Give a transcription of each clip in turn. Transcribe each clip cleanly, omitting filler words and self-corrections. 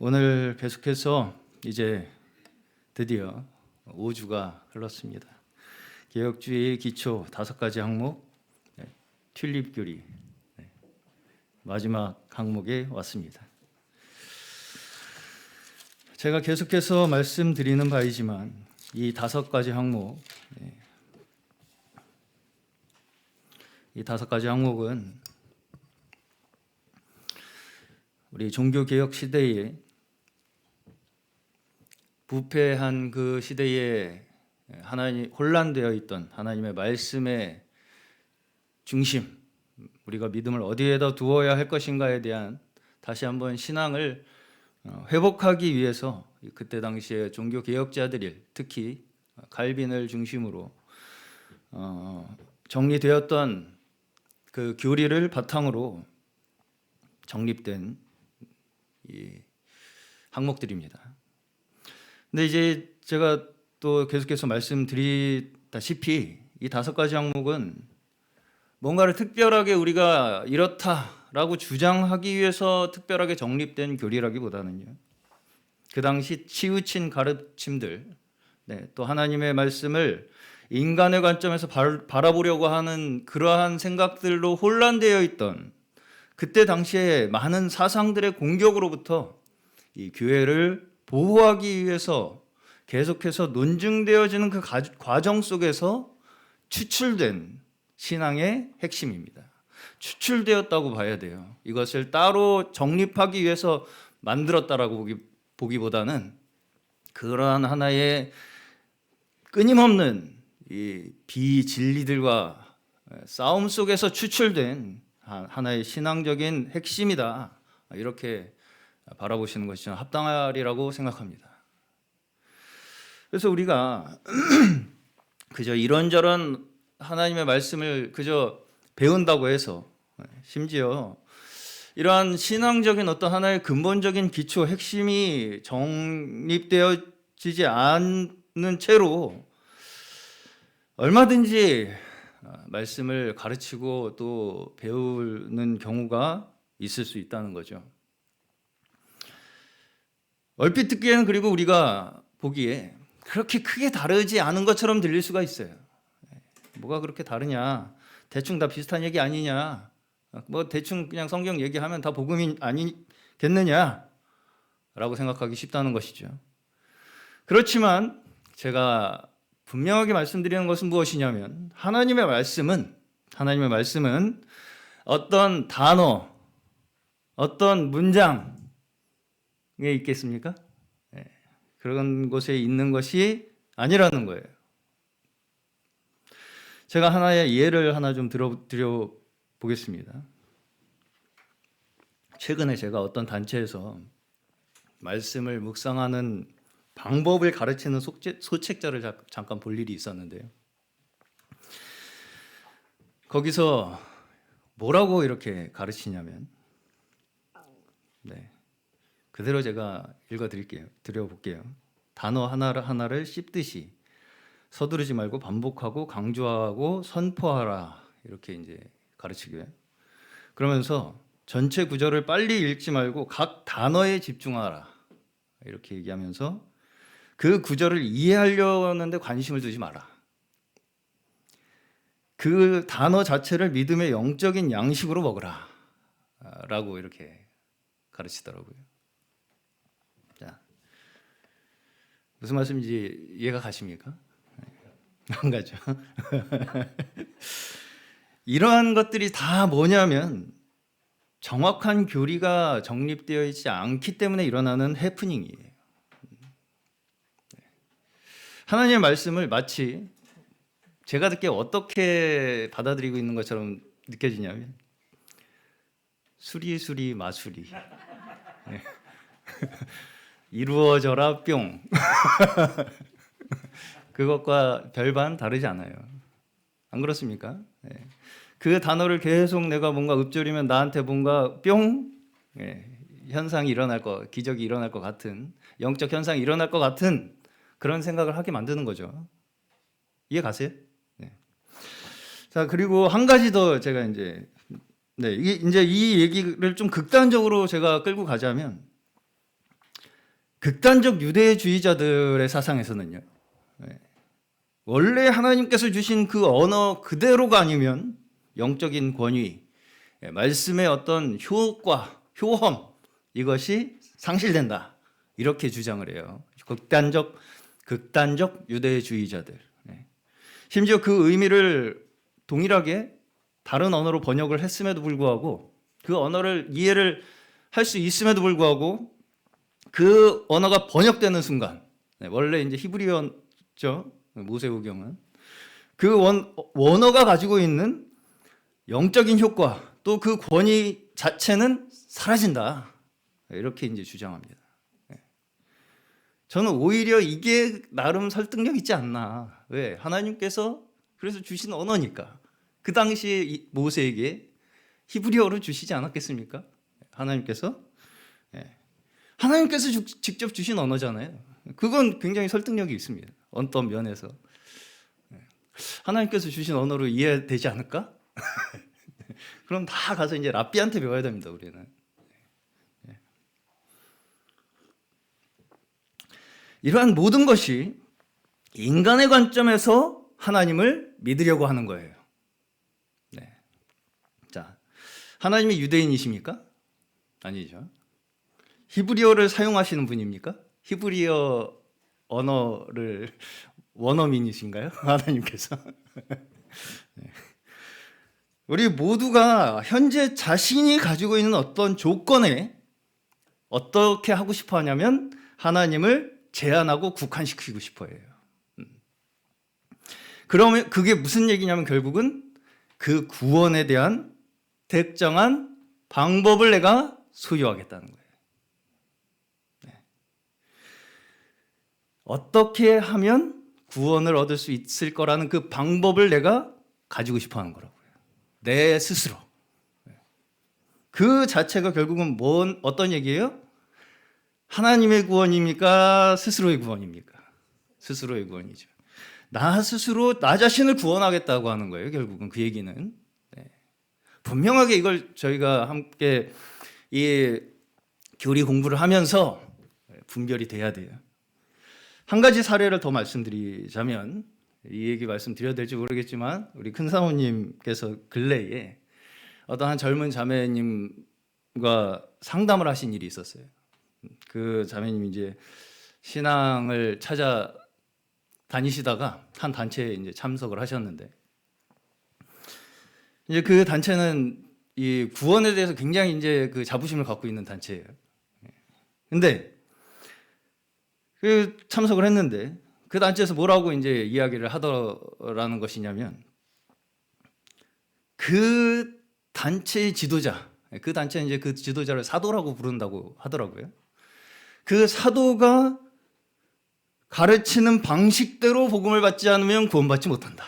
오늘 계속해서 이제 드디어 5주가 흘렀습니다. 개혁주의의 기초 5가지 항목, 튤립 교리 마지막 항목에 왔습니다. 제가 계속해서 말씀드리는 바이지만 이 5가지 항목, 이 5가지 항목은 우리 종교개혁 시대에 부패한 그 시대에 하나님 혼란되어 있던 하나님의 말씀의 중심, 우리가 믿음을 어디에다 두어야 할 것인가에 대한 다시 한번 신앙을 회복하기 위해서 그때 당시에 종교 개혁자들이 특히 칼빈을 중심으로 정리되었던 그 교리를 바탕으로 정립된 이 항목들입니다. 근데 이제 제가 또 계속해서 말씀드리다시피 이 5가지 항목은 뭔가를 특별하게 우리가 이렇다라고 주장하기 위해서 특별하게 정립된 교리라기보다는요, 그 당시 치우친 가르침들, 또 하나님의 말씀을 인간의 관점에서 바라보려고 하는 그러한 생각들로 혼란되어 있던 그때 당시에 많은 사상들의 공격으로부터 이 교회를 보호하기 위해서 계속해서 논증되어지는 그 과정 속에서 추출된 신앙의 핵심입니다. 추출되었다고 봐야 돼요. 이것을 따로 정립하기 위해서 만들었다라고 보기보다는 그러한 하나의 끊임없는 이 비진리들과 싸움 속에서 추출된 하나의 신앙적인 핵심이다, 이렇게 바라보시는 것이 저는 합당하리라고 생각합니다. 그래서 우리가 그저 이런저런 하나님의 말씀을 그저 배운다고 해서, 심지어 이러한 신앙적인 어떤 하나의 근본적인 기초 핵심이 정립되어지지 않는 채로 얼마든지 말씀을 가르치고 또 배우는 경우가 있을 수 있다는 거죠. 얼핏 듣기에는, 그리고 우리가 보기에 그렇게 크게 다르지 않은 것처럼 들릴 수가 있어요. 뭐가 그렇게 다르냐, 대충 다 비슷한 얘기 아니냐, 뭐 대충 그냥 성경 얘기하면 다 복음이 아니겠느냐 라고 생각하기 쉽다는 것이죠. 그렇지만 제가 분명하게 말씀드리는 것은 무엇이냐면, 하나님의 말씀은 어떤 단어, 어떤 문장에 있겠습니까? 그런 곳에 있는 것이 아니라는 거예요. 제가 하나의 예를 하나 좀 드려 보겠습니다. 최근에 제가 어떤 단체에서 말씀을 묵상하는 방법을 가르치는 소책자를 잠깐 볼 일이 있었는데요. 거기서 뭐라고 이렇게 가르치냐면, 그대로 제가 드려볼게요. 단어 하나를 씹듯이 서두르지 말고 반복하고 강조하고 선포하라, 이렇게 이제 가르치고요. 그러면서 전체 구절을 빨리 읽지 말고 각 단어에 집중하라, 이렇게 얘기하면서 그 구절을 이해하려는데 관심을 두지 마라. 그 단어 자체를 믿음의 영적인 양식으로 먹으라 라고 이렇게 가르치더라고요. 자, 무슨 말씀인지 이해가 가십니까? 안 가죠. 이러한 것들이 다 뭐냐면 정확한 교리가 정립되어 있지 않기 때문에 일어나는 해프닝이에요. 하나님의 말씀을 마치 제가 듣기에 어떻게 받아들이고 있는 것처럼 느껴지냐면, 수리수리 마수리 이루어져라 뿅 그것과 별반 다르지 않아요. 안 그렇습니까? 그 단어를 계속 내가 뭔가 읊조리면 나한테 뭔가 뿅 현상이 일어날 것, 기적이 일어날 것 같은, 영적 현상이 일어날 것 같은 그런 생각을 하게 만드는 거죠. 이해 가세요? 자, 그리고 한 가지 더 제가 이제 이 얘기를 좀 극단적으로 제가 끌고 가자면, 극단적 유대주의자들의 사상에서는요, 원래 하나님께서 주신 그 언어 그대로가 아니면 영적인 권위, 말씀의 어떤 효과, 효험, 이것이 상실된다, 이렇게 주장을 해요. 극단적 유대주의자들. 심지어 그 의미를 동일하게 다른 언어로 번역을 했음에도 불구하고, 그 언어를 이해를 할 수 있음에도 불구하고, 그 언어가 번역되는 순간, 원래 이제 히브리어죠, 모세오경은 그 원어가 가지고 있는 영적인 효과, 또 그 권위 자체는 사라진다, 이렇게 이제 주장합니다. 저는 오히려 이게 나름 설득력 있지 않나. 왜? 하나님께서 그래서 주신 언어니까. 그 당시에 모세에게 히브리어로 주시지 않았겠습니까? 하나님께서 직접 주신 언어잖아요. 그건 굉장히 설득력이 있습니다. 어떤 면에서 하나님께서 주신 언어로 이해되지 않을까? 그럼 다 가서 이제 랍비한테 배워야 됩니다. 우리는. 이러한 모든 것이 인간의 관점에서 하나님을 믿으려고 하는 거예요. 네. 자, 하나님이 유대인이십니까? 아니죠. 히브리어를 사용하시는 분입니까? 히브리어 언어를 원어민이신가요? 하나님께서. 네. 우리 모두가 현재 자신이 가지고 있는 어떤 조건에 어떻게 하고 싶어 하냐면 하나님을 제한하고 국한시키고 싶어 해요. 그러면 그게 무슨 얘기냐면 결국은 그 구원에 대한 특정한 방법을 내가 소유하겠다는 거예요. 네. 어떻게 하면 구원을 얻을 수 있을 거라는 그 방법을 내가 가지고 싶어 하는 거라고요. 내 스스로. 그 자체가 결국은 어떤 얘기예요? 하나님의 구원입니까? 스스로의 구원입니까? 스스로의 구원이죠. 나 스스로 나 자신을 구원하겠다고 하는 거예요. 결국은 그 얘기는. 네. 분명하게 이걸 저희가 함께 이 교리 공부를 하면서 분별이 돼야 돼요. 한 가지 사례를 더 말씀드리자면, 이 얘기 말씀드려야 될지 모르겠지만 우리 큰 사모님께서 근래에 어떤 한 젊은 자매님과 상담을 하신 일이 있었어요. 그 자매님이 이제 신앙을 찾아 다니시다가 한 단체에 이제 참석을 하셨는데, 이제 그 단체는 이 구원에 대해서 굉장히 이제 그 자부심을 갖고 있는 단체예요. 근데 그 참석을 했는데 그 단체에서 뭐라고 이제 이야기를 하더라는 것이냐면, 그 단체의 지도자, 그 단체는 이제 그 지도자를 사도라고 부른다고 하더라고요. 그 사도가 가르치는 방식대로 복음을 받지 않으면 구원받지 못한다.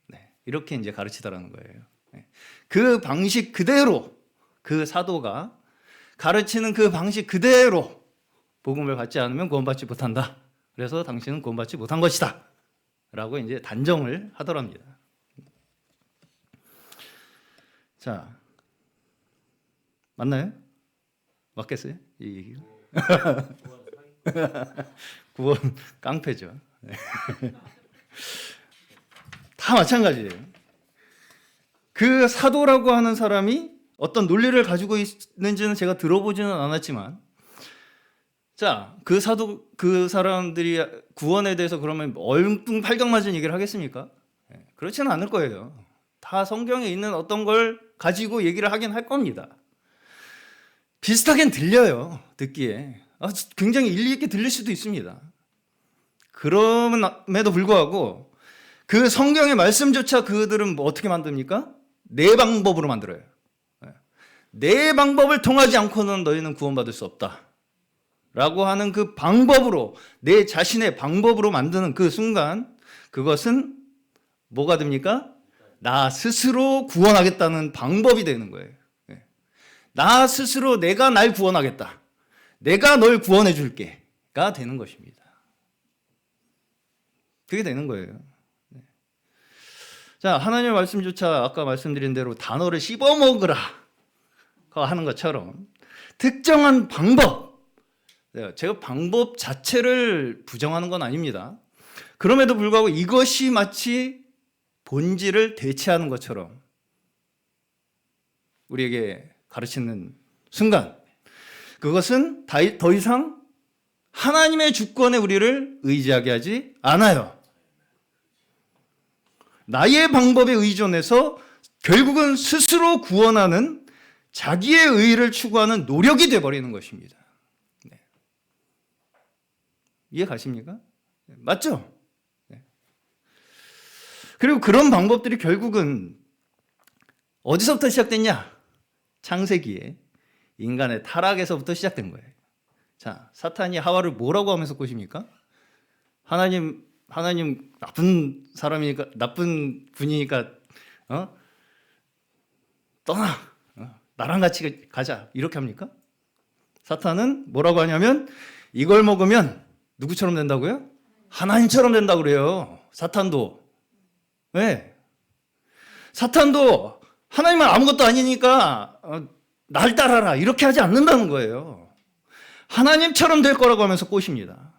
네, 이렇게 이제 가르치더라는 거예요. 네, 그 방식 그대로, 그 사도가 가르치는 그 방식 그대로 복음을 받지 않으면 구원받지 못한다. 그래서 당신은 구원받지 못한 것이다, 라고 이제 단정을 하더랍니다. 자, 맞나요? 맞겠어요? 이 얘기가? 구원 깡패죠. 다 마찬가지예요. 그 사도라고 하는 사람이 어떤 논리를 가지고 있는지는 제가 들어보지는 않았지만, 자, 그 사람들이 구원에 대해서 그러면 얼뚱팔경맞은 얘기를 하겠습니까? 그렇지는 않을 거예요. 다 성경에 있는 어떤 걸 가지고 얘기를 하긴 할 겁니다. 비슷하게 들려요, 듣기에. 굉장히 일리 있게 들릴 수도 있습니다. 그럼에도 불구하고 그 성경의 말씀조차 그들은 뭐 어떻게 만듭니까? 내 방법으로 만들어요. 내 방법을 통하지 않고는 너희는 구원받을 수 없다, 라고 하는 그 방법으로, 내 자신의 방법으로 만드는 그 순간, 그것은 뭐가 됩니까? 나 스스로 구원하겠다는 방법이 되는 거예요. 나 스스로 내가 날 구원하겠다, 내가 널 구원해 줄게가 되는 것입니다. 그게 되는 거예요. 자, 하나님의 말씀조차 아까 말씀드린 대로 단어를 씹어먹으라 하는 것처럼 특정한 방법, 제가 방법 자체를 부정하는 건 아닙니다. 그럼에도 불구하고 이것이 마치 본질을 대체하는 것처럼 우리에게 가르치는 순간, 그것은 더 이상 하나님의 주권에 우리를 의지하게 하지 않아요. 나의 방법에 의존해서 결국은 스스로 구원하는 자기의 의의를 추구하는 노력이 되어버리는 것입니다. 네. 이해 가십니까? 맞죠? 네. 그리고 그런 방법들이 결국은 어디서부터 시작됐냐? 창세기에 인간의 타락에서부터 시작된 거예요. 자, 사탄이 하와를 뭐라고 하면서 꼬십니까? 하나님 나쁜 사람이니까, 나쁜 분이니까 떠나, 나랑 같이 가자, 이렇게 합니까? 사탄은 뭐라고 하냐면 이걸 먹으면 누구처럼 된다고요? 하나님처럼 된다고 그래요. 사탄도. 왜? 사탄도 하나님은 아무것도 아니니까 날 따라라, 이렇게 하지 않는다는 거예요. 하나님처럼 될 거라고 하면서 꼬십니다,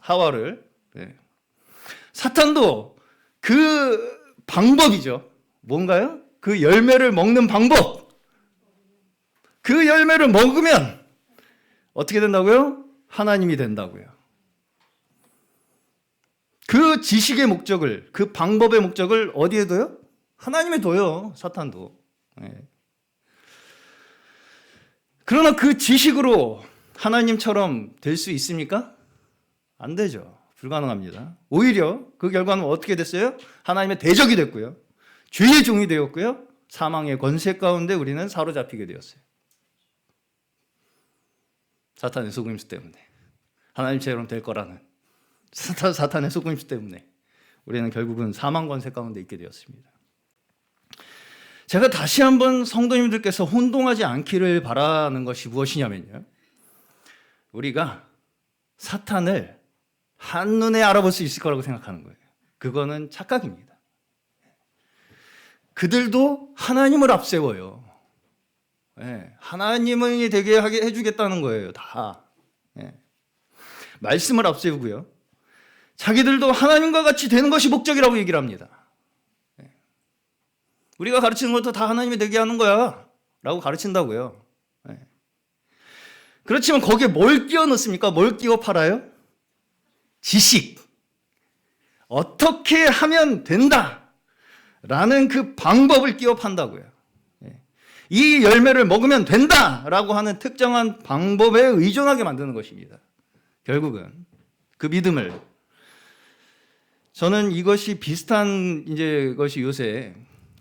하와를. 네. 사탄도 그 방법이죠. 뭔가요? 그 열매를 먹는 방법. 그 열매를 먹으면 어떻게 된다고요? 하나님이 된다고요. 그 지식의 목적을, 그 방법의 목적을 어디에 둬요? 하나님에 둬요, 사탄도. 네. 그러나 그 지식으로 하나님처럼 될 수 있습니까? 안 되죠. 불가능합니다. 오히려 그 결과는 어떻게 됐어요? 하나님의 대적이 됐고요. 죄의 종이 되었고요. 사망의 권세 가운데 우리는 사로잡히게 되었어요. 사탄의 속임수 때문에. 하나님처럼 될 거라는 사탄의 속임수 때문에 우리는 결국은 사망 권세 가운데 있게 되었습니다. 제가 다시 한번 성도님들께서 혼동하지 않기를 바라는 것이 무엇이냐면요, 우리가 사탄을 한눈에 알아볼 수 있을 거라고 생각하는 거예요. 그거는 착각입니다. 그들도 하나님을 앞세워요. 네, 하나님이 되게 하게 해주겠다는 거예요, 다. 네. 말씀을 앞세우고요, 자기들도 하나님과 같이 되는 것이 목적이라고 얘기를 합니다. 네. 우리가 가르치는 것도 다 하나님이 되게 하는 거야 라고 가르친다고요. 네. 그렇지만 거기에 뭘 끼워 넣습니까? 뭘 끼워 팔아요? 지식. 어떻게 하면 된다 라는 그 방법을 끼워 판다고요. 이 열매를 먹으면 된다라고 하는 특정한 방법에 의존하게 만드는 것입니다. 결국은 그 믿음을. 저는 이것이 비슷한 것이 요새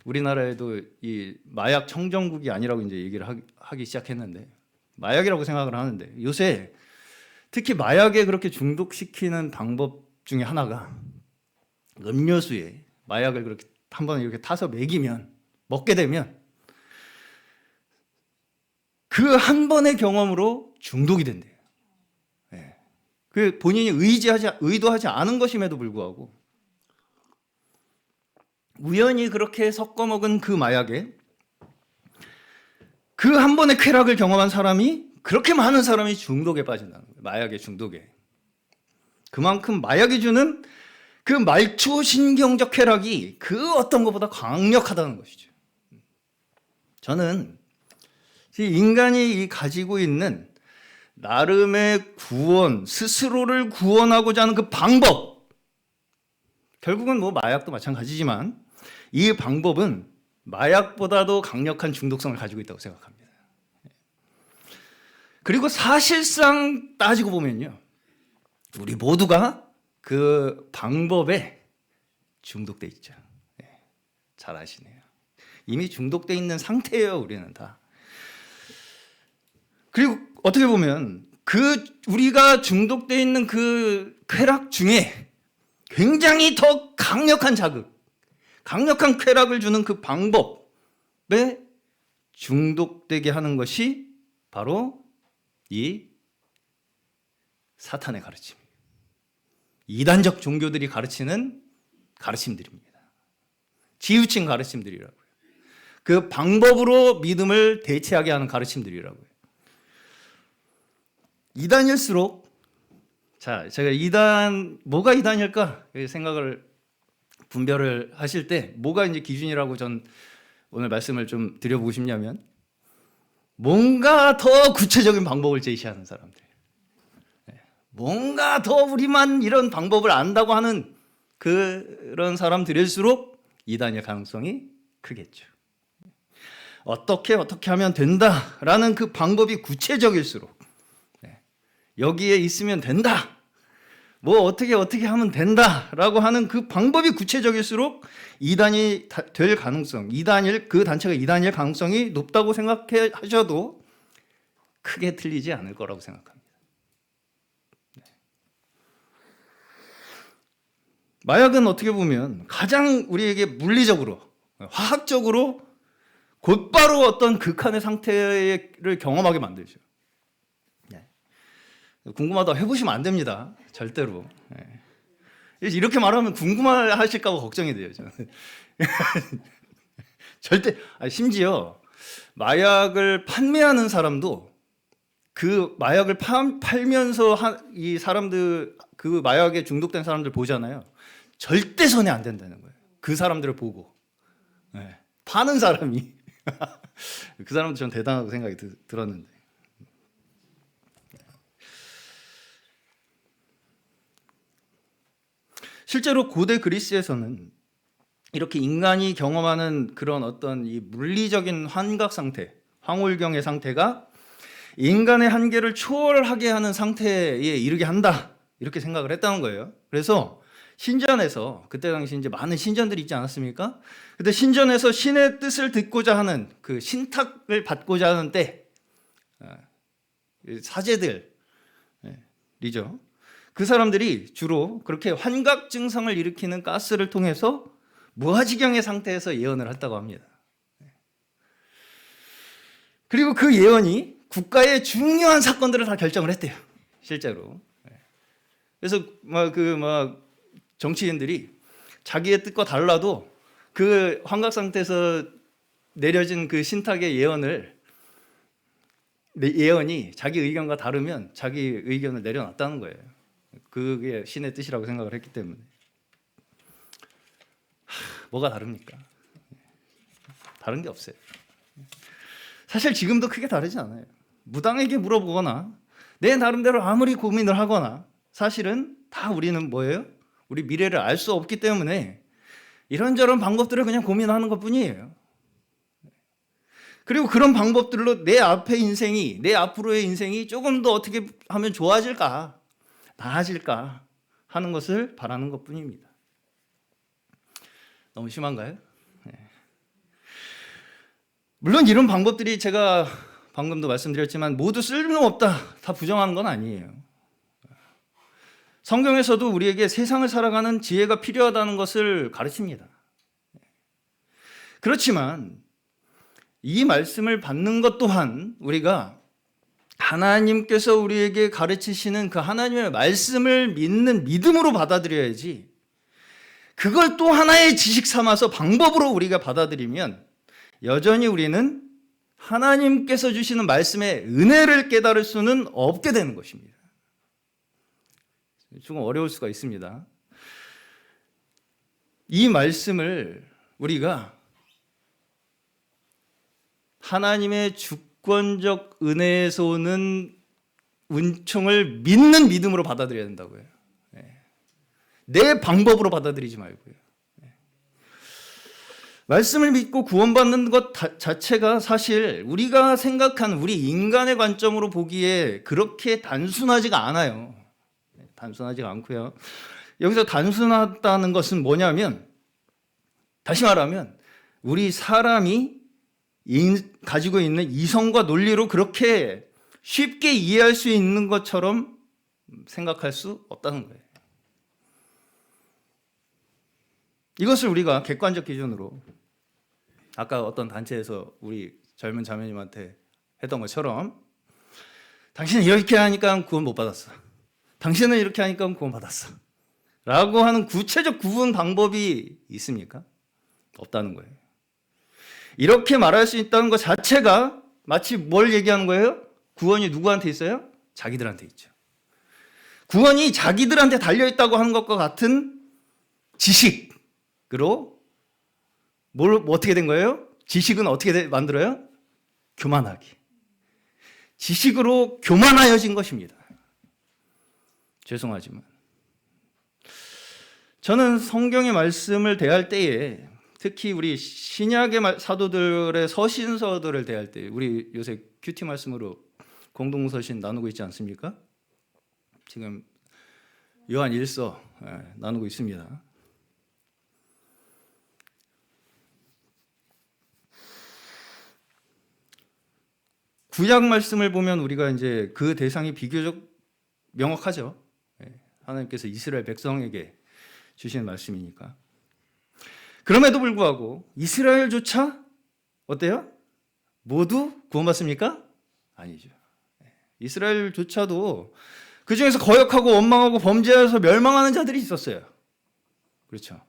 우리나라에도 이 마약 청정국이 아니라고 얘기를 하기 시작했는데, 마약이라고 생각을 하는데, 요새 특히 마약에 그렇게 중독시키는 방법 중에 하나가 음료수에 마약을 그렇게 한번 이렇게 타서 먹게 되면 그 한 번의 경험으로 중독이 된대요. 네. 그 본인이 의도하지 않은 것임에도 불구하고 우연히 그렇게 섞어 먹은 그 마약에 그 한 번의 쾌락을 경험한 사람이, 그렇게 많은 사람이 중독에 빠진다는 거예요. 마약의 중독에. 그만큼 마약이 주는 그 말초신경적 쾌락이 그 어떤 것보다 강력하다는 것이죠. 저는 인간이 가지고 있는 나름의 구원, 스스로를 구원하고자 하는 그 방법, 결국은 마약도 마찬가지지만 이 방법은 마약보다도 강력한 중독성을 가지고 있다고 생각합니다. 그리고 사실상 따지고 보면요, 우리 모두가 그 방법에 중독돼 있죠. 네, 잘 아시네요. 이미 중독돼 있는 상태예요, 우리는 다. 그리고 어떻게 보면 우리가 중독돼 있는 그 쾌락 중에 굉장히 더 강력한 자극, 강력한 쾌락을 주는 그 방법에 중독되게 하는 것이 바로 이 사탄의 가르침, 이단적 종교들이 가르치는 가르침들입니다. 지우친 가르침들이라고요. 그 방법으로 믿음을 대체하게 하는 가르침들이라고요. 2단일수록 자, 제가 2단 뭐가 2단일까 생각을 분별을 하실 때 뭐가 이제 기준이라고 전 오늘 말씀을 좀 드려보고 싶냐면 뭔가 더 구체적인 방법을 제시하는 사람들, 뭔가 더 우리만 이런 방법을 안다고 하는 그런 사람들일수록 2단일 가능성이 크겠죠. 어떻게 하면 된다라는 그 방법이 구체적일수록, 여기에 있으면 된다, 뭐 어떻게 하면 된다라고 하는 그 방법이 구체적일수록 2단이 될 가능성, 2단일 그 단체가 2단일 가능성이 높다고 생각하셔도 크게 틀리지 않을 거라고 생각합니다. 마약은 어떻게 보면 가장 우리에게 물리적으로, 화학적으로 곧바로 어떤 극한의 상태를 경험하게 만들죠. 궁금하다고 해보시면 안 됩니다. 절대로. 이렇게 말하면 궁금하실까 봐 걱정이 돼요. 저는. 절대. 심지어 마약을 판매하는 사람도 그 마약을 팔면서 이 사람들, 그 마약에 중독된 사람들 보잖아요. 절대 손해 안 된다는 거예요. 그 사람들을 보고. 파는 사람이. 그 사람도 전 대단하다고 생각이 들었는데. 실제로 고대 그리스에서는 이렇게 인간이 경험하는 그런 어떤 이 물리적인 환각 상태, 황홀경의 상태가 인간의 한계를 초월하게 하는 상태에 이르게 한다, 이렇게 생각을 했다는 거예요. 그래서 신전에서, 그때 당시 이제 많은 신전들이 있지 않았습니까? 그때 신전에서 신의 뜻을 듣고자 하는 그 신탁을 받고자 하는 때 사제들이죠. 그 사람들이 주로 그렇게 환각 증상을 일으키는 가스를 통해서 무아지경의 상태에서 예언을 했다고 합니다. 그리고 그 예언이 국가의 중요한 사건들을 다 결정을 했대요. 실제로. 그래서 정치인들이 자기의 뜻과 달라도 그 환각 상태에서 내려진 그 신탁의 예언이 자기 의견과 다르면 자기 의견을 내려놨다는 거예요. 그게 신의 뜻이라고 생각을 했기 때문에. 뭐가 다릅니까? 다른 게 없어요. 사실 지금도 크게 다르지 않아요. 무당에게 물어보거나 내 나름대로 아무리 고민을 하거나 사실은 다 우리는 뭐예요? 우리 미래를 알 수 없기 때문에 이런저런 방법들을 그냥 고민하는 것뿐이에요. 그리고 그런 방법들로 내 앞으로의 인생이 조금 더 어떻게 하면 좋아질까, 나아질까 하는 것을 바라는 것뿐입니다. 너무 심한가요? 물론 이런 방법들이 제가 방금도 말씀드렸지만 모두 쓸모없다, 다 부정하는 건 아니에요. 성경에서도 우리에게 세상을 살아가는 지혜가 필요하다는 것을 가르칩니다. 그렇지만 이 말씀을 받는 것 또한 우리가 하나님께서 우리에게 가르치시는 그 하나님의 말씀을 믿는 믿음으로 받아들여야지, 그걸 또 하나의 지식 삼아서 방법으로 우리가 받아들이면 여전히 우리는 하나님께서 주시는 말씀의 은혜를 깨달을 수는 없게 되는 것입니다. 조금 어려울 수가 있습니다. 이 말씀을 우리가 하나님의 주권적 은혜에서 오는 은총을 믿는 믿음으로 받아들여야 된다고요. 내 방법으로 받아들이지 말고요. 말씀을 믿고 구원받는 것 자체가 사실 우리가 생각하는 우리 인간의 관점으로 보기에 그렇게 단순하지가 않아요. 단순하지가 않고요. 여기서 단순하다는 것은 뭐냐면, 다시 말하면 우리 사람이 가지고 있는 이성과 논리로 그렇게 쉽게 이해할 수 있는 것처럼 생각할 수 없다는 거예요. 이것을 우리가 객관적 기준으로 아까 어떤 단체에서 우리 젊은 자매님한테 했던 것처럼 당신은 이렇게 하니까 구원 못 받았어, 당신은 이렇게 하니까 구원 받았어 라고 하는 구체적 구분 방법이 있습니까? 없다는 거예요. 이렇게 말할 수 있다는 것 자체가 마치 뭘 얘기하는 거예요? 구원이 누구한테 있어요? 자기들한테 있죠. 구원이 자기들한테 달려있다고 하는 것과 같은 지식으로 뭐 어떻게 된 거예요? 지식은 어떻게 만들어요? 교만하게. 지식으로 교만하여진 것입니다. 죄송하지만 저는 성경의 말씀을 대할 때에 특히 우리 신약의 사도들의 서신서들을 대할 때 우리 요새 큐티 말씀으로 공동서신 나누고 있지 않습니까? 지금 요한 1서 나누고 있습니다. 구약 말씀을 보면 우리가 이제 그 대상이 비교적 명확하죠. 하나님께서 이스라엘 백성에게 주신 말씀이니까. 그럼에도 불구하고 이스라엘조차 어때요? 모두 구원받습니까? 아니죠. 이스라엘조차도 그 중에서 거역하고 원망하고 범죄해서 멸망하는 자들이 있었어요. 그렇죠.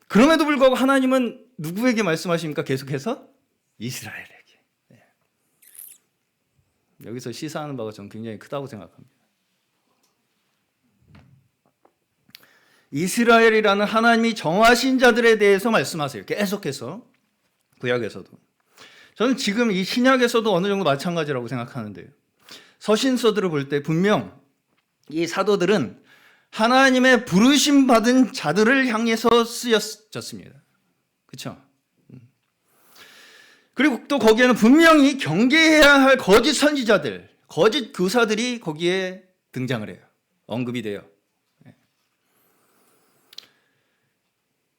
그럼에도 불구하고 하나님은 누구에게 말씀하십니까? 계속해서 이스라엘에게. 여기서 시사하는 바가 저는 굉장히 크다고 생각합니다. 이스라엘이라는 하나님이 정하신 자들에 대해서 말씀하세요. 계속해서 구약에서도. 저는 지금 이 신약에서도 어느 정도 마찬가지라고 생각하는데요. 서신서들을 볼 때 분명 이 사도들은 하나님의 부르심 받은 자들을 향해서 쓰여졌습니다. 그렇죠? 그리고 또 거기에는 분명히 경계해야 할 거짓 선지자들, 거짓 교사들이 거기에 등장을 해요. 언급이 돼요.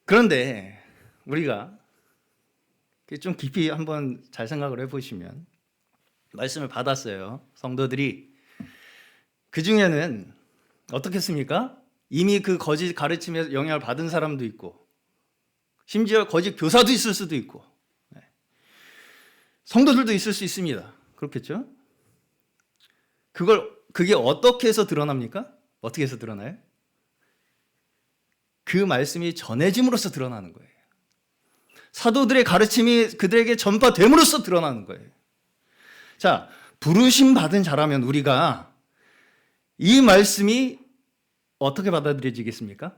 그런데 우리가 좀 깊이 한번 잘 생각을 해보시면 말씀을 받았어요. 성도들이. 그 중에는 어떻겠습니까? 이미 그 거짓 가르침에 영향을 받은 사람도 있고 심지어 거짓 교사도 있을 수도 있고 성도들도 있을 수 있습니다. 그렇겠죠? 그게 어떻게 해서 드러납니까? 어떻게 해서 드러나요? 그 말씀이 전해짐으로써 드러나는 거예요. 사도들의 가르침이 그들에게 전파됨으로써 드러나는 거예요. 자, 부르심 받은 자라면 우리가 이 말씀이 어떻게 받아들여지겠습니까?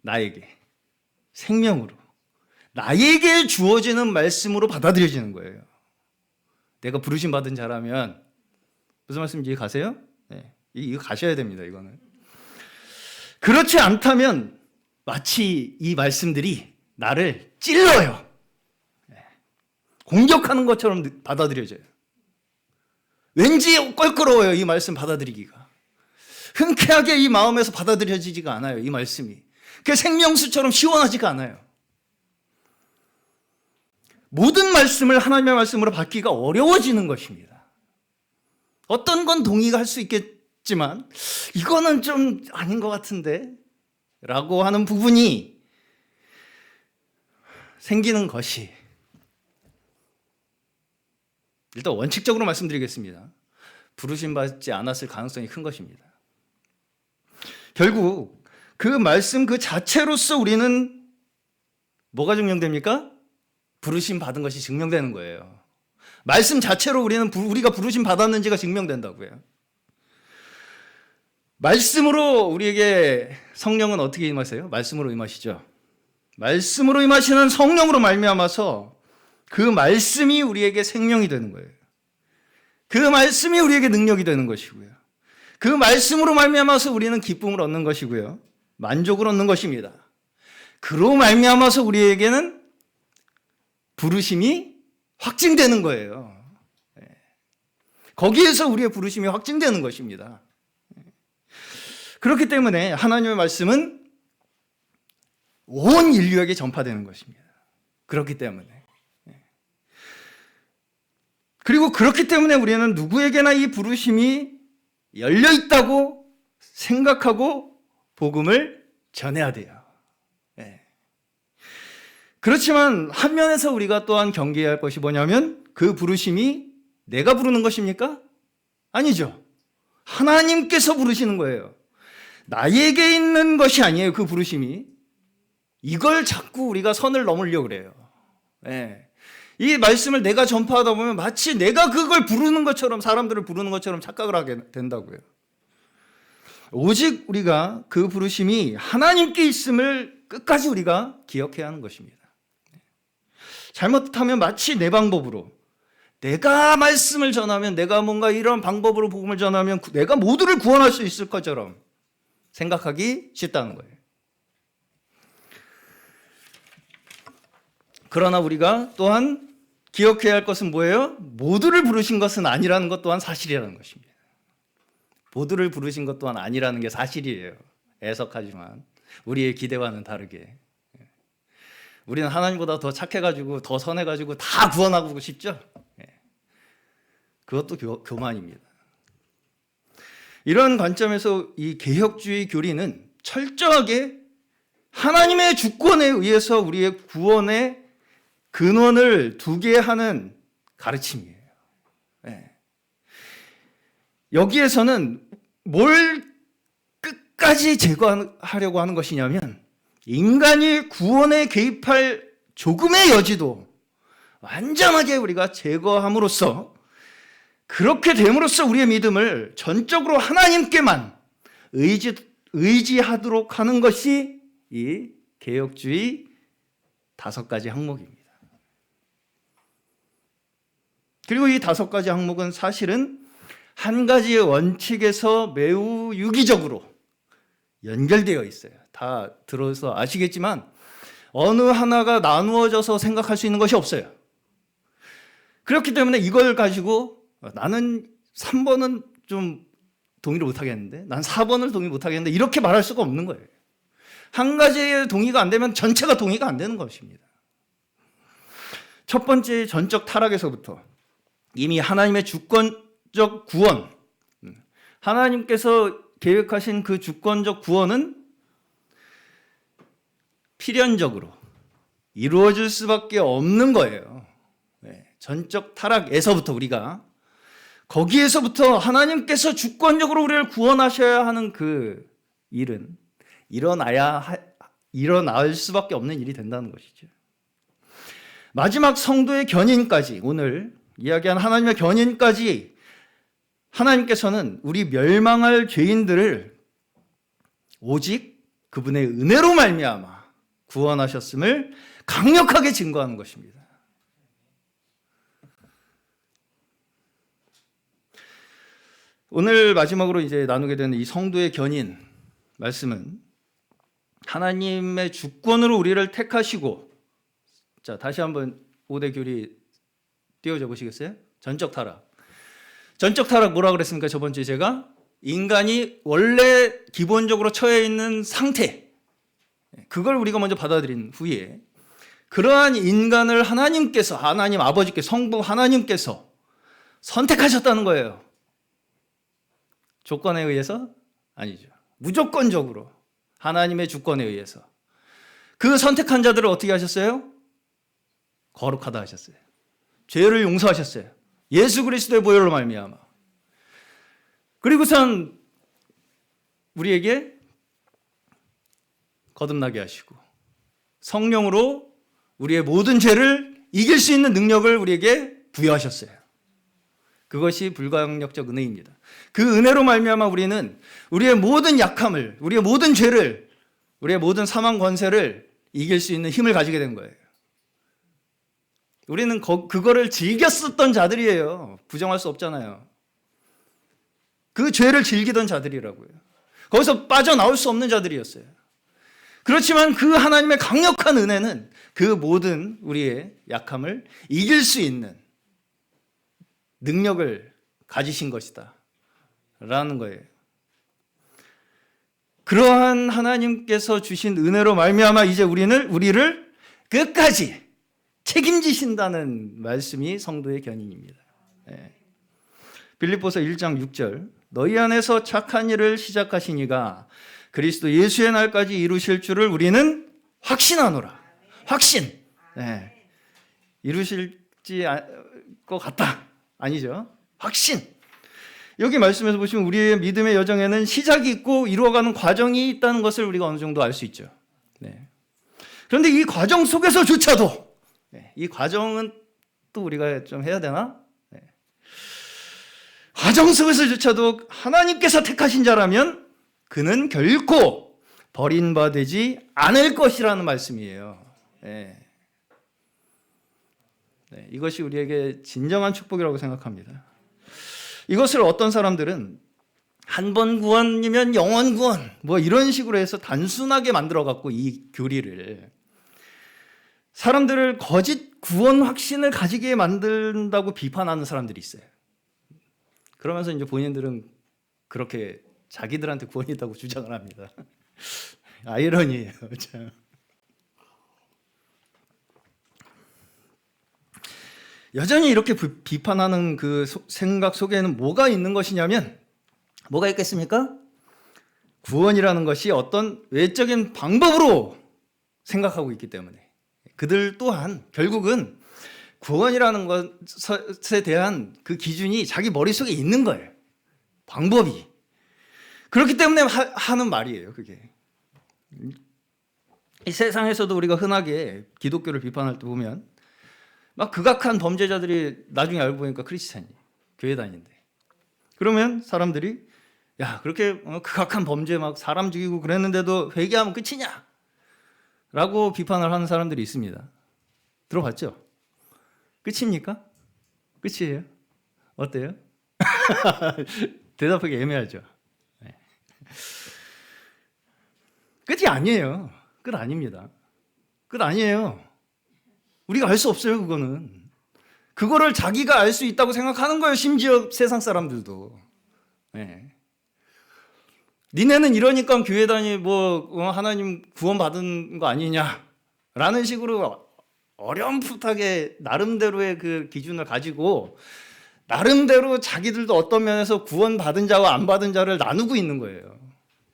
나에게, 생명으로, 나에게 주어지는 말씀으로 받아들여지는 거예요. 내가 부르심 받은 자라면 무슨 말씀인지 가세요? 네, 이거 가셔야 됩니다. 이거는. 그렇지 않다면 마치 이 말씀들이 나를 찔러요. 공격하는 것처럼 받아들여져요. 왠지 껄끄러워요. 이 말씀 받아들이기가. 흔쾌하게 이 마음에서 받아들여지지가 않아요. 이 말씀이. 그 생명수처럼 시원하지가 않아요. 모든 말씀을 하나님의 말씀으로 받기가 어려워지는 것입니다. 어떤 건 동의가 할 수 있겠지만 이거는 좀 아닌 것 같은데 라고 하는 부분이 생기는 것이 일단 원칙적으로 말씀드리겠습니다. 부르심 받지 않았을 가능성이 큰 것입니다. 결국 그 말씀 그 자체로서 우리는 뭐가 증명됩니까? 부르심 받은 것이 증명되는 거예요. 말씀 자체로 우리가 부르심 받았는지가 증명된다고요. 말씀으로 우리에게 성령은 어떻게 임하세요? 말씀으로 임하시죠. 말씀으로 임하시는 성령으로 말미암아서 그 말씀이 우리에게 생명이 되는 거예요. 그 말씀이 우리에게 능력이 되는 것이고요. 그 말씀으로 말미암아서 우리는 기쁨을 얻는 것이고요. 만족을 얻는 것입니다. 그로 말미암아서 우리에게는 부르심이 확증되는 거예요. 거기에서 우리의 부르심이 확증되는 것입니다. 그렇기 때문에 하나님의 말씀은 온 인류에게 전파되는 것입니다. 그렇기 때문에. 그리고 그렇기 때문에 우리는 누구에게나 이 부르심이 열려 있다고 생각하고 복음을 전해야 돼요. 그렇지만 한 면에서 우리가 또한 경계해야 할 것이 뭐냐면 그 부르심이 내가 부르는 것입니까? 아니죠. 하나님께서 부르시는 거예요. 나에게 있는 것이 아니에요. 그 부르심이. 이걸 자꾸 우리가 선을 넘으려고 그래요. 이 말씀을 내가 전파하다 보면 마치 내가 그걸 부르는 것처럼, 사람들을 부르는 것처럼 착각을 하게 된다고요. 오직 우리가 그 부르심이 하나님께 있음을 끝까지 우리가 기억해야 하는 것입니다. 잘못하면 마치 내 방법으로, 내가 말씀을 전하면, 내가 뭔가 이런 방법으로 복음을 전하면 내가 모두를 구원할 수 있을 것처럼 생각하기 쉽다는 거예요. 그러나 우리가 또한 기억해야 할 것은 뭐예요? 모두를 부르신 것은 아니라는 것 또한 사실이라는 것입니다. 모두를 부르신 것 또한 아니라는 게 사실이에요. 애석하지만 우리의 기대와는 다르게. 우리는 하나님보다 더 착해가지고, 더 선해가지고 다 구원하고 싶죠? 그것도 교만입니다. 이런 관점에서 이 개혁주의 교리는 철저하게 하나님의 주권에 의해서 우리의 구원의 근원을 두게 하는 가르침이에요. 여기에서는 뭘 끝까지 제거하려고 하는 것이냐면, 인간이 구원에 개입할 조금의 여지도 완전하게 우리가 제거함으로써, 그렇게 됨으로써 우리의 믿음을 전적으로 하나님께만 의지하도록 하는 것이 이 개혁주의 5가지 항목입니다. 그리고 이 5가지 항목은 사실은 한 가지의 원칙에서 매우 유기적으로 연결되어 있어요. 다 들어서 아시겠지만 어느 하나가 나누어져서 생각할 수 있는 것이 없어요. 그렇기 때문에 이걸 가지고 나는 3번은 좀 동의를 못하겠는데, 난 4번을 동의 못하겠는데, 이렇게 말할 수가 없는 거예요. 한 가지의 동의가 안 되면 전체가 동의가 안 되는 것입니다. 첫 번째 전적 타락에서부터 이미 하나님의 주권적 구원, 하나님께서 계획하신 그 주권적 구원은 필연적으로 이루어질 수밖에 없는 거예요. 전적 타락에서부터 우리가, 거기에서부터 하나님께서 주권적으로 우리를 구원하셔야 하는 그 일은 일어날 수밖에 없는 일이 된다는 것이죠. 마지막 성도의 견인까지, 오늘 이야기한 하나님의 견인까지 하나님께서는 우리 멸망할 죄인들을 오직 그분의 은혜로 말미암아 구원하셨음을 강력하게 증거하는 것입니다. 오늘 마지막으로 이제 나누게 되는 이 성도의 견인 말씀은 하나님의 주권으로 우리를 택하시고, 자, 다시 한번 5대 교리 띄워줘 보시겠어요? 전적 타락. 전적 타락 뭐라 그랬습니까? 저번 주에 제가 인간이 원래 기본적으로 처해 있는 상태, 그걸 우리가 먼저 받아들인 후에 그러한 인간을 하나님께서, 하나님 아버지께, 성부 하나님께서 선택하셨다는 거예요. 조건에 의해서? 아니죠. 무조건적으로 하나님의 주권에 의해서. 그 선택한 자들을 어떻게 하셨어요? 거룩하다 하셨어요. 죄를 용서하셨어요. 예수 그리스도의 보혈로 말미암아. 그리고선 우리에게 거듭나게 하시고 성령으로 우리의 모든 죄를 이길 수 있는 능력을 우리에게 부여하셨어요. 그것이 불가역력적 은혜입니다. 그 은혜로 말미암아 우리는 우리의 모든 약함을, 우리의 모든 죄를, 우리의 모든 사망 권세를 이길 수 있는 힘을 가지게 된 거예요. 우리는 그거를 즐겼었던 자들이에요. 부정할 수 없잖아요. 그 죄를 즐기던 자들이라고요. 거기서 빠져나올 수 없는 자들이었어요. 그렇지만 그 하나님의 강력한 은혜는 그 모든 우리의 약함을 이길 수 있는 능력을 가지신 것이다 라는 거예요. 그러한 하나님께서 주신 은혜로 말미암아 이제 우리를 끝까지 책임지신다는 말씀이 성도의 견인입니다. 빌립보서 1장 6절, 너희 안에서 착한 일을 시작하신 이가 그리스도 예수의 날까지 이루실 줄을 우리는 확신하노라. 확신. 이루실지 것 같다. 아니죠. 확신. 여기 말씀에서 보시면 우리의 믿음의 여정에는 시작이 있고 이루어가는 과정이 있다는 것을 우리가 어느 정도 알 수 있죠. 그런데 이 과정 속에서조차도, 이 과정은 또 우리가 좀 해야 되나? 네. 과정 속에서조차도 하나님께서 택하신 자라면 그는 결코 버림받지 않을 것이라는 말씀이에요. 네. 네, 이것이 우리에게 진정한 축복이라고 생각합니다. 이것을 어떤 사람들은 한 번 구원이면 영원 구원 뭐 이런 식으로 해서 단순하게 만들어 갖고 이 교리를 사람들을 거짓 구원 확신을 가지게 만든다고 비판하는 사람들이 있어요. 그러면서 이제 본인들은 그렇게 자기들한테 구원이 있다고 주장을 합니다. 아이러니예요. 참. 여전히 이렇게 비판하는 그 생각 속에는 뭐가 있는 것이냐면 뭐가 있겠습니까? 구원이라는 것이 어떤 외적인 방법으로 생각하고 있기 때문에 그들 또한 결국은 구원이라는 것에 대한 그 기준이 자기 머릿속에 있는 거예요. 방법이. 그렇기 때문에 하는 말이에요. 그게. 이 세상에서도 우리가 흔하게 기독교를 비판할 때 보면 막 극악한 범죄자들이 나중에 알고 보니까 크리스찬이에요. 교회 다니는데. 그러면 사람들이 야 그렇게 극악한 범죄 막 사람 죽이고 그랬는데도 회개하면 끝이냐? 라고 비판을 하는 사람들이 있습니다. 들어봤죠? 끝입니까? 끝이에요? 어때요? 대답하기 애매하죠. 네. 끝이 아니에요. 끝 아닙니다. 끝 아니에요. 우리가 알 수 없어요, 그거는. 그거를 자기가 알 수 있다고 생각하는 거예요, 심지어 세상 사람들도. 네. 니네는 이러니까 교회 다니 하나님 구원 받은 거 아니냐라는 식으로 어렴풋하게 나름대로의 그 기준을 가지고 나름대로 자기들도 어떤 면에서 구원 받은 자와 안 받은 자를 나누고 있는 거예요.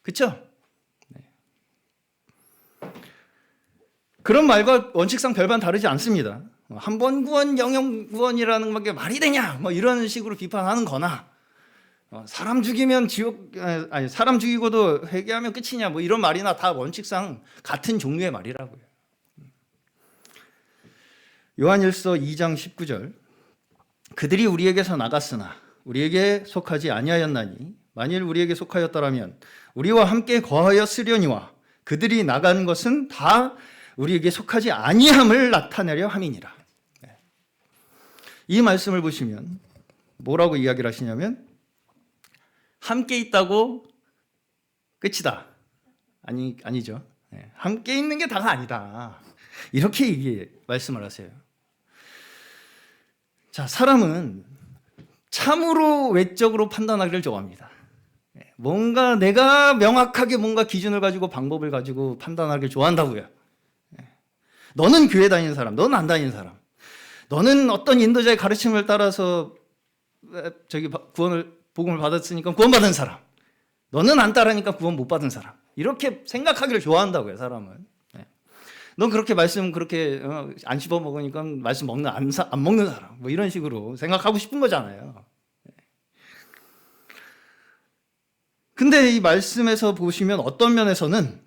그렇죠? 네. 그런 말과 원칙상 별반 다르지 않습니다. 한 번 구원, 영영 구원이라는 게 말이 되냐? 뭐 이런 식으로 비판하는 거나 사람 죽이면 사람 죽이고도 회개하면 끝이냐? 뭐 이런 말이나 다 원칙상 같은 종류의 말이라고요. 요한일서 2장 19절 그들이 우리에게서 나갔으나 우리에게 속하지 아니하였나니 만일 우리에게 속하였더라면 우리와 함께 거하였으려니와 그들이 나간 것은 다 우리에게 속하지 아니함을 나타내려 함이니라. 이 말씀을 보시면 뭐라고 이야기를 하시냐면 함께 있다고 끝이다. 아니죠. 함께 있는 게 다가 아니다. 이렇게 말씀을 하세요. 자, 사람은 참으로 외적으로 판단하기를 좋아합니다. 뭔가 내가 명확하게 뭔가 기준을 가지고 방법을 가지고 판단하기를 좋아한다고요. 너는 교회 다니는 사람, 너는 안 다니는 사람, 너는 어떤 인도자의 가르침을 따라서 복음을 받았으니까 구원받은 사람, 너는 안 따르니까 구원 못 받은 사람, 이렇게 생각하기를 좋아한다고요. 사람은. 넌 그렇게 말씀 그렇게 안 씹어 먹으니까 말씀 안 먹는 사람, 뭐 이런 식으로 생각하고 싶은 거잖아요. 근데 이 말씀에서 보시면 어떤 면에서는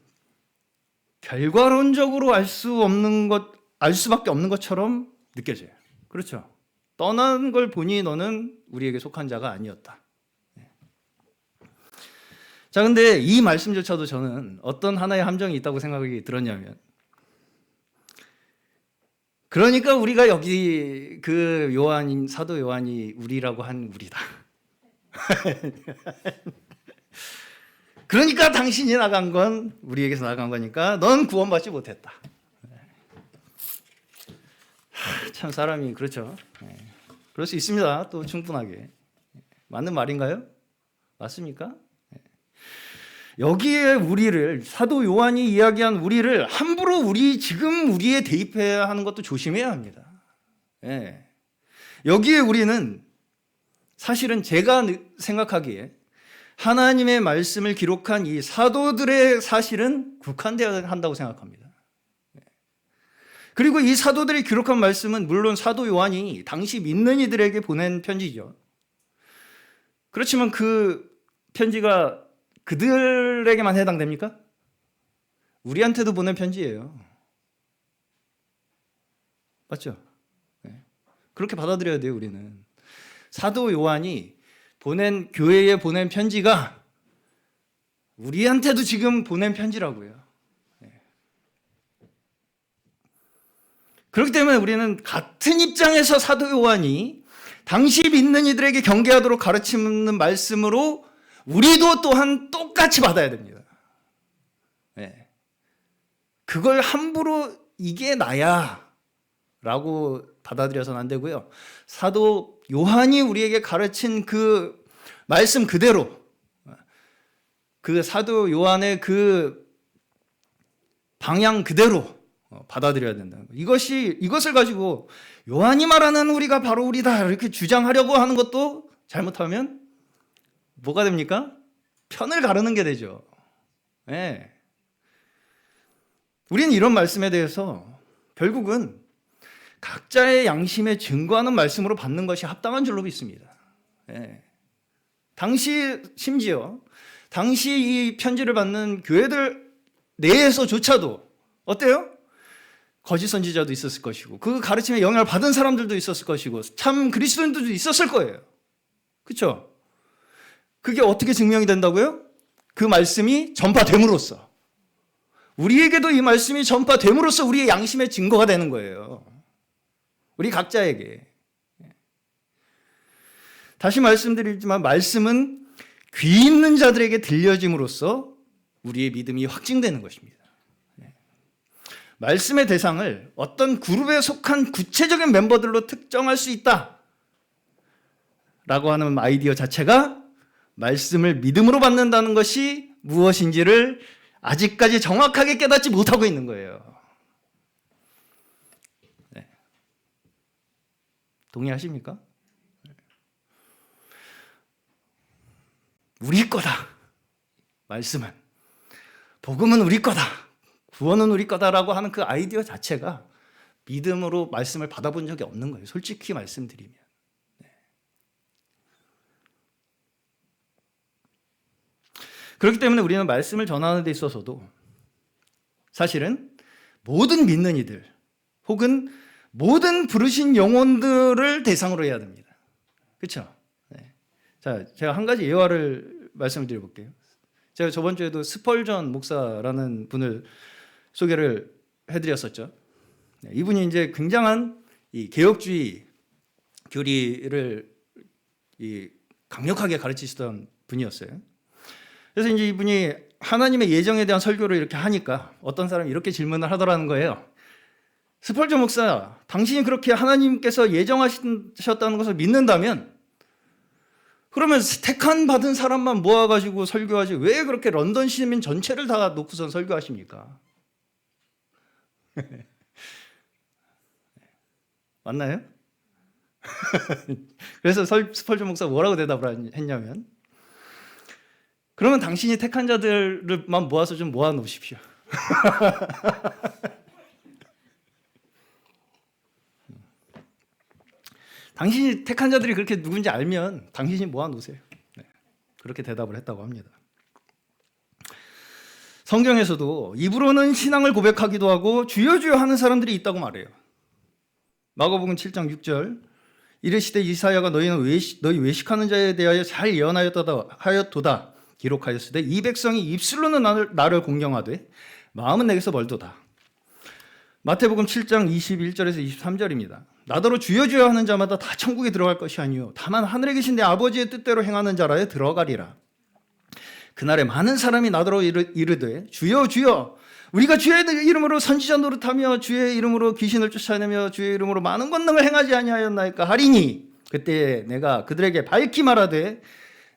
결과론적으로 알 수밖에 없는 것처럼 느껴져요. 그렇죠? 떠난 걸 보니 너는 우리에게 속한 자가 아니었다. 자, 근데 이 말씀조차도 저는 어떤 하나의 함정이 있다고 생각이 들었냐면, 그러니까 우리가 여기 그 사도 요한이 우리라고 한 우리다. 그러니까 당신이 나간 건 우리에게서 나간 거니까 넌 구원받지 못했다. 참 사람이 그렇죠. 그럴 수 있습니다. 또 충분하게. 맞는 말인가요? 맞습니까? 여기에 우리를 사도 요한이 이야기한 우리를 함부로 우리에 대입해야 하는 것도 조심해야 합니다. 여기에 우리는 사실은 제가 생각하기에 하나님의 말씀을 기록한 이 사도들의 사실은 국한되어야 한다고 생각합니다. 그리고 이 사도들이 기록한 말씀은 물론 사도 요한이 당시 믿는 이들에게 보낸 편지죠. 그렇지만 그 편지가 그들에게만 해당됩니까? 우리한테도 보낸 편지예요. 맞죠? 그렇게 받아들여야 돼요, 우리는. 사도 요한이 교회에 보낸 편지가 우리한테도 지금 보낸 편지라고요. 그렇기 때문에 우리는 같은 입장에서 사도 요한이 당시 믿는 이들에게 경계하도록 가르치는 말씀으로 우리도 또한 똑같이 받아야 됩니다. 그걸 함부로 이게 나야 라고 받아들여서는 안 되고요. 사도 요한이 우리에게 가르친 그 말씀 그대로, 그 사도 요한의 그 방향 그대로 받아들여야 된다는 거예요. 이것을 가지고 요한이 말하는 우리가 바로 우리다 이렇게 주장하려고 하는 것도 잘못하면 뭐가 됩니까? 편을 가르는 게 되죠. 우리는 이런 말씀에 대해서 결국은 각자의 양심에 증거하는 말씀으로 받는 것이 합당한 줄로 믿습니다. 심지어 당시 이 편지를 받는 교회들 내에서조차도 어때요? 거짓 선지자도 있었을 것이고 그 가르침에 영향을 받은 사람들도 있었을 것이고 참 그리스도인들도 있었을 거예요. 그렇죠? 그게 어떻게 증명이 된다고요? 그 말씀이 전파됨으로써, 우리에게도 이 말씀이 전파됨으로써 우리의 양심의 증거가 되는 거예요. 우리 각자에게. 다시 말씀드리지만 말씀은 귀 있는 자들에게 들려짐으로써 우리의 믿음이 확증되는 것입니다. 말씀의 대상을 어떤 그룹에 속한 구체적인 멤버들로 특정할 수 있다 라고 하는 아이디어 자체가 말씀을 믿음으로 받는다는 것이 무엇인지를 아직까지 정확하게 깨닫지 못하고 있는 거예요. 동의하십니까? 우리 거다. 말씀은. 복음은 우리 거다. 구원은 우리 거다라고 하는 그 아이디어 자체가 믿음으로 말씀을 받아본 적이 없는 거예요. 솔직히 말씀드리면. 그렇기 때문에 우리는 말씀을 전하는 데 있어서도 사실은 모든 믿는 이들 혹은 모든 부르신 영혼들을 대상으로 해야 됩니다. 그렇죠? 자, 제가 한 가지 예화를 말씀을 드려볼게요. 제가 저번 주에도 스펄전 목사라는 분을 소개를 해드렸었죠. 이분이 이제 굉장한 이 개혁주의 교리를 강력하게 가르치시던 분이었어요. 그래서 이제 이분이 하나님의 예정에 대한 설교를 이렇게 하니까 어떤 사람이 이렇게 질문을 하더라는 거예요. 스펄전 목사, 당신이 그렇게 하나님께서 예정하셨다는 것을 믿는다면 그러면 택한 받은 사람만 모아가지고 설교하지 왜 그렇게 런던 시민 전체를 다 놓고선 설교하십니까? 맞나요? 그래서 스펄전 목사 뭐라고 대답을 했냐면 그러면 당신이 택한 자들만 모아서 좀 모아 놓으십시오. 당신이 택한 자들이 그렇게 누군지 알면 당신이 모아 놓으세요. 그렇게 대답을 했다고 합니다. 성경에서도 입으로는 신앙을 고백하기도 하고 주여 주여 하는 사람들이 있다고 말해요. 마가복음 7장 6절 이르시되 이사야가 너희 외식하는 자에 대하여 잘 예언하였도다 기록하였으되 이 백성이 입술로는 나를 공경하되 마음은 내게서 멀도다. 마태복음 7장 21절에서 23절입니다. 나더러 주여 주여 하는 자마다 다 천국에 들어갈 것이 아니요 다만 하늘에 계신 내 아버지의 뜻대로 행하는 자라에 들어가리라. 그날에 많은 사람이 나더러 이르되 주여 주여 우리가 주의 이름으로 선지자 노릇하며 주의 이름으로 귀신을 쫓아내며 주의 이름으로 많은 권능을 행하지 아니하였나이까 하리니 그때 내가 그들에게 밝히 말하되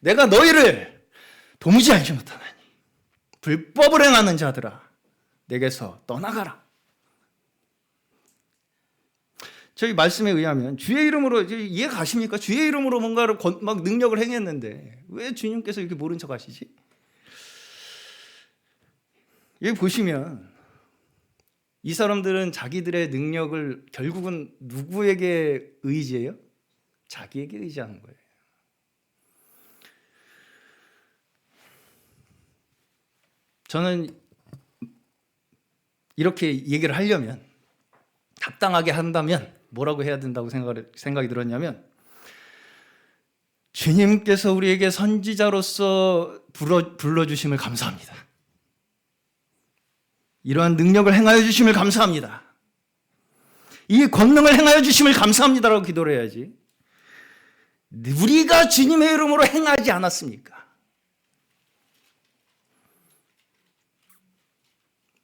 내가 너희를 도무지 알지 못하나니 불법을 행하는 자들아 내게서 떠나가라. 저희 말씀에 의하면 주의 이름으로 이해 가십니까? 주의 이름으로 뭔가를 막 능력을 행했는데 왜 주님께서 이렇게 모른 척 하시지? 여기 보시면 이 사람들은 자기들의 능력을 결국은 누구에게 의지해요? 자기에게 의지하는 거예요. 저는 이렇게 얘기를 하려면, 합당하게 한다면 뭐라고 해야 된다고 생각이 들었냐면, 주님께서 우리에게 선지자로서 불러주심을 감사합니다. 이러한 능력을 행하여 주심을 감사합니다. 이 권능을 행하여 주심을 감사합니다라고 기도를 해야지. 우리가 주님의 이름으로 행하지 않았습니까?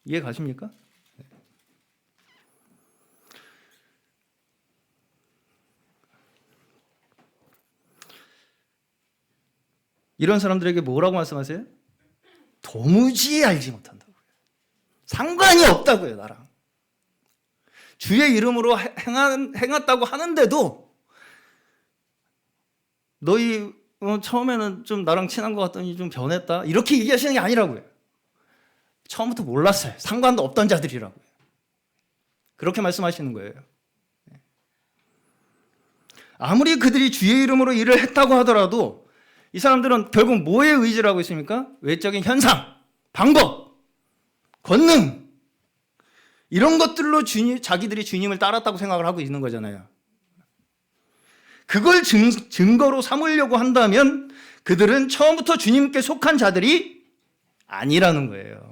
이해 가십니까? 이런 사람들에게 뭐라고 말씀하세요? 도무지 알지 못한다고요. 상관이 없다고요, 나랑. 주의 이름으로 행했다고 하는데도 너희 처음에는 좀 나랑 친한 것 같더니 좀 변했다, 이렇게 얘기하시는 게 아니라고요. 처음부터 몰랐어요. 상관도 없던 자들이라고요. 그렇게 말씀하시는 거예요. 아무리 그들이 주의 이름으로 일을 했다고 하더라도 이 사람들은 결국 뭐에 의지를 하고 있습니까? 외적인 현상, 방법, 권능, 이런 것들로 자기들이 주님을 따랐다고 생각을 하고 있는 거잖아요. 그걸 증거로 삼으려고 한다면 그들은 처음부터 주님께 속한 자들이 아니라는 거예요.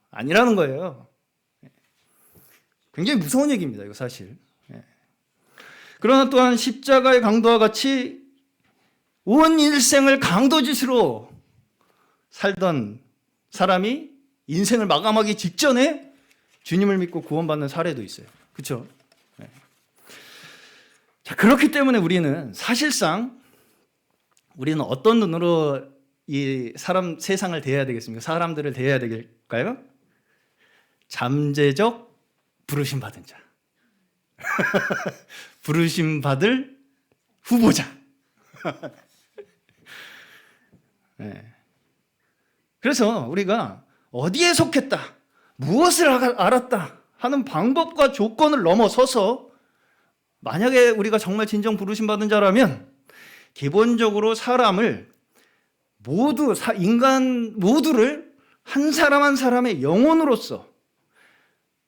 아니라는 거예요. 굉장히 무서운 얘기입니다, 이거 사실. 그러나 또한 십자가의 강도와 같이 온 일생을 강도짓으로 살던 사람이 인생을 마감하기 직전에 주님을 믿고 구원받는 사례도 있어요. 그렇죠? 자, 그렇기 때문에 우리는 사실상 우리는 어떤 눈으로 이 세상을 대해야 되겠습니까? 사람들을 대해야 될까요? 잠재적 부르심 받은 자. 부르심 받을 후보자. 그래서 우리가 어디에 속했다, 무엇을 알았다 하는 방법과 조건을 넘어서서 만약에 우리가 정말 진정 부르심 받은 자라면 기본적으로 사람을 인간 모두를 한 사람 한 사람의 영혼으로서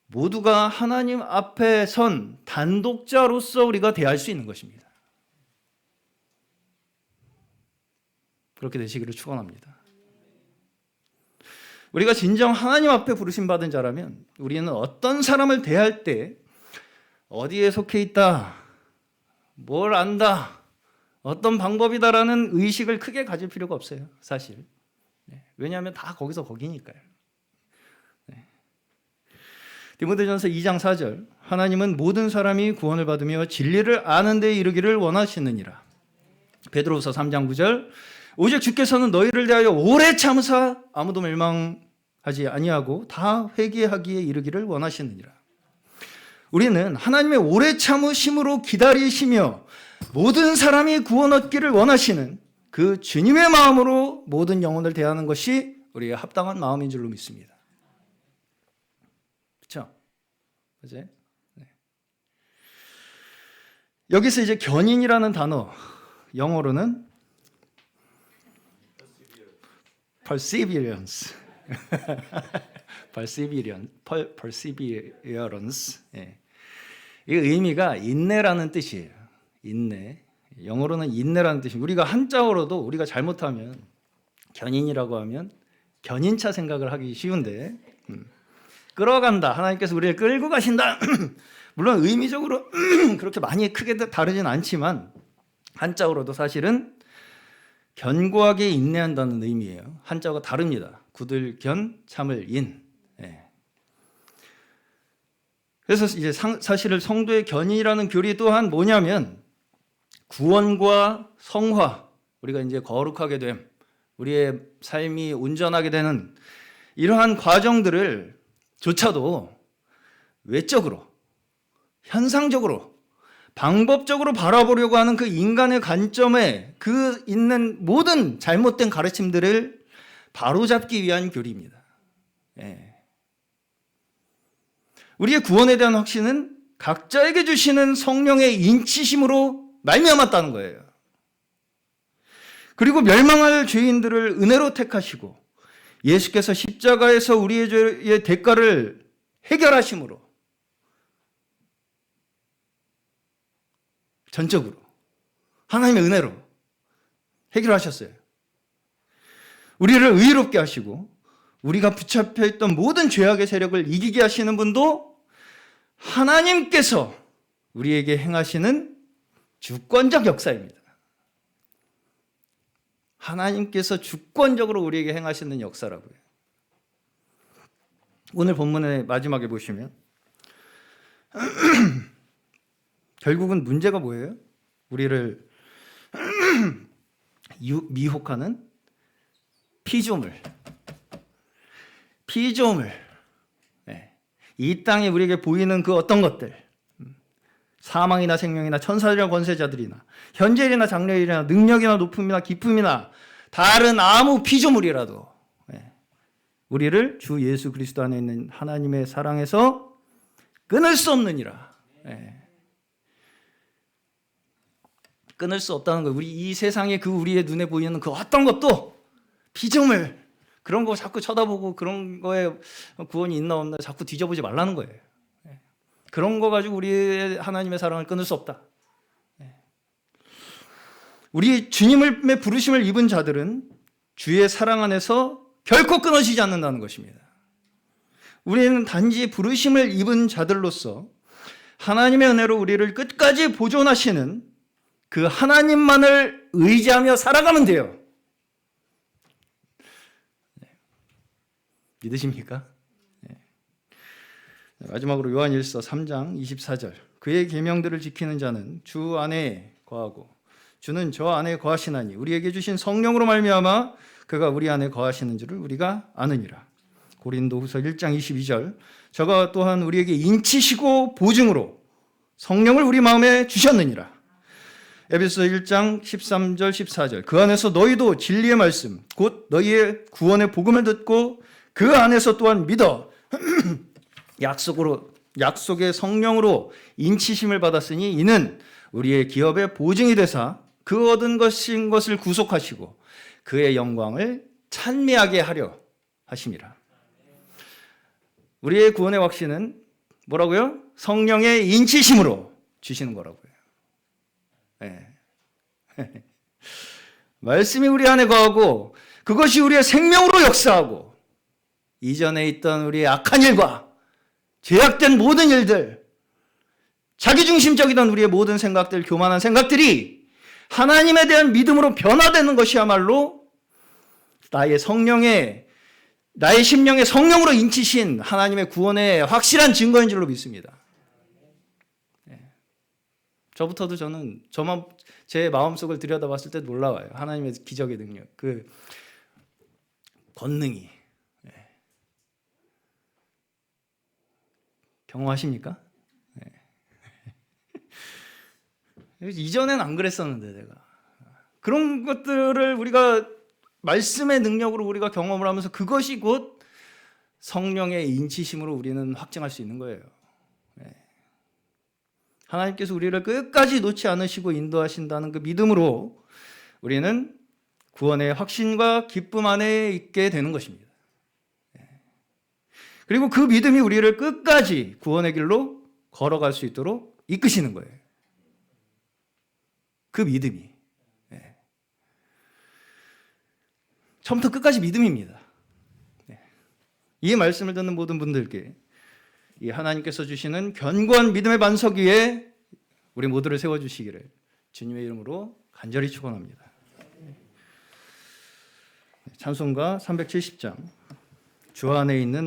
모두가 하나님 앞에 선 단독자로서 우리가 대할 수 있는 것입니다. 그렇게 되시기를 축원합니다. 우리가 진정 하나님 앞에 부르심 받은 자라면 우리는 어떤 사람을 대할 때 어디에 속해 있다, 뭘 안다, 어떤 방법이다라는 의식을 크게 가질 필요가 없어요, 사실. 왜냐하면 다 거기서 거기니까요. 디모데전서 2장 4절, 하나님은 모든 사람이 구원을 받으며 진리를 아는 데 이르기를 원하시느니라. 베드로후서 3장 9절, 오직 주께서는 너희를 대하여 오래 참으사 아무도 멸망하지 아니하고 다 회개하기에 이르기를 원하시느니라. 우리는 하나님의 오래 참으심으로 기다리시며 모든 사람이 구원 얻기를 원하시는 그 주님의 마음으로 모든 영혼을 대하는 것이 우리의 합당한 마음인 줄로 믿습니다. 그렇죠? 그죠? 네. 여기서 이제 견인이라는 단어, 영어로는 perseverance. perseverance. 예. 이 의미가 인내라는 뜻이에요. 인내. 영어로는 인내라는 뜻이. 우리가 한자어로도 우리가 잘못하면 견인이라고 하면 견인차 생각을 하기 쉬운데, 끌어간다, 하나님께서 우리를 끌고 가신다. 물론 의미적으로 그렇게 많이 크게 다르진 않지만 한자어로도 사실은 견고하게 인내한다는 의미예요. 한자어가 다릅니다. 굳을 견, 참을 인. 그래서 이제 사실 성도의 견인이라는 교리 또한 뭐냐면 구원과 성화, 우리가 이제 거룩하게 됨, 우리의 삶이 온전하게 되는 이러한 과정들을 조차도 외적으로, 현상적으로, 방법적으로 바라보려고 하는 그 인간의 관점에 그 있는 모든 잘못된 가르침들을 바로잡기 위한 교리입니다. 우리의 구원에 대한 확신은 각자에게 주시는 성령의 인치심으로 말미암았다는 거예요. 그리고 멸망할 죄인들을 은혜로 택하시고 예수께서 십자가에서 우리의 죄의 대가를 해결하심으로 전적으로 하나님의 은혜로 해결하셨어요. 우리를 의롭게 하시고 우리가 붙잡혀 있던 모든 죄악의 세력을 이기게 하시는 분도 하나님께서 우리에게 행하시는 주권적 역사입니다. 하나님께서 주권적으로 우리에게 행하시는 역사라고요. 오늘 본문의 마지막에 보시면 결국은 문제가 뭐예요? 우리를 미혹하는 피조물. 네. 이 땅에 우리에게 보이는 그 어떤 것들, 사망이나 생명이나 천사들이나 권세자들이나 현재일이나 장래일이나 능력이나 높음이나 기쁨이나 다른 아무 피조물이라도 우리를 주 예수 그리스도 안에 있는 하나님의 사랑에서 끊을 수 없느니라. 끊을 수 없다는 거예요. 우리 이 세상에 그 우리의 눈에 보이는 그 어떤 것도 피조물, 그런 거 자꾸 쳐다보고 그런 거에 구원이 있나 없나 자꾸 뒤져보지 말라는 거예요. 그런 거 가지고 우리의 하나님의 사랑을 끊을 수 없다. 우리 주님의 부르심을 입은 자들은 주의 사랑 안에서 결코 끊어지지 않는다는 것입니다. 우리는 단지 부르심을 입은 자들로서 하나님의 은혜로 우리를 끝까지 보존하시는 그 하나님만을 의지하며 살아가면 돼요. 믿으십니까? 마지막으로 요한일서 3장 24절. 그의 계명들을 지키는 자는 주 안에 거하고 주는 저 안에 거하시나니 우리에게 주신 성령으로 말미암아 그가 우리 안에 거하시는 줄을 우리가 아느니라. 고린도후서 1장 22절. 저가 또한 우리에게 인치시고 보증으로 성령을 우리 마음에 주셨느니라. 에베소 1장 13절 14절. 그 안에서 너희도 진리의 말씀 곧 너희의 구원의 복음을 듣고 그 안에서 또한 믿어 약속의 성령으로 인치심을 받았으니 이는 우리의 기업의 보증이 되사 그 얻은 것을 구속하시고 그의 영광을 찬미하게 하려 하심이라. 우리의 구원의 확신은 뭐라고요? 성령의 인치심으로 주시는 거라고요. 네. 말씀이 우리 안에 거하고 그것이 우리의 생명으로 역사하고 이전에 있던 우리의 악한 일과 죄악된 모든 일들, 자기중심적이던 우리의 모든 생각들, 교만한 생각들이 하나님에 대한 믿음으로 변화되는 것이야말로 나의 심령의 성령으로 인치신 하나님의 구원의 확실한 증거인 줄로 믿습니다. 저부터도 저는 제 마음속을 들여다봤을 때 놀라워요. 하나님의 기적의 능력, 그 권능이. 경험하십니까? 이전엔 안 그랬었는데 내가. 그런 것들을 우리가 말씀의 능력으로 우리가 경험을 하면서 그것이 곧 성령의 인치심으로 우리는 확증할 수 있는 거예요. 하나님께서 우리를 끝까지 놓지 않으시고 인도하신다는 그 믿음으로 우리는 구원의 확신과 기쁨 안에 있게 되는 것입니다. 그리고 그 믿음이 우리를 끝까지 구원의 길로 걸어갈 수 있도록 이끄시는 거예요. 그 믿음이. 처음부터 끝까지 믿음입니다. 이 말씀을 듣는 모든 분들께 이 하나님께서 주시는 견고한 믿음의 반석 위에 우리 모두를 세워주시기를 주님의 이름으로 간절히 축원합니다. 찬송가 370장 주 안에 있는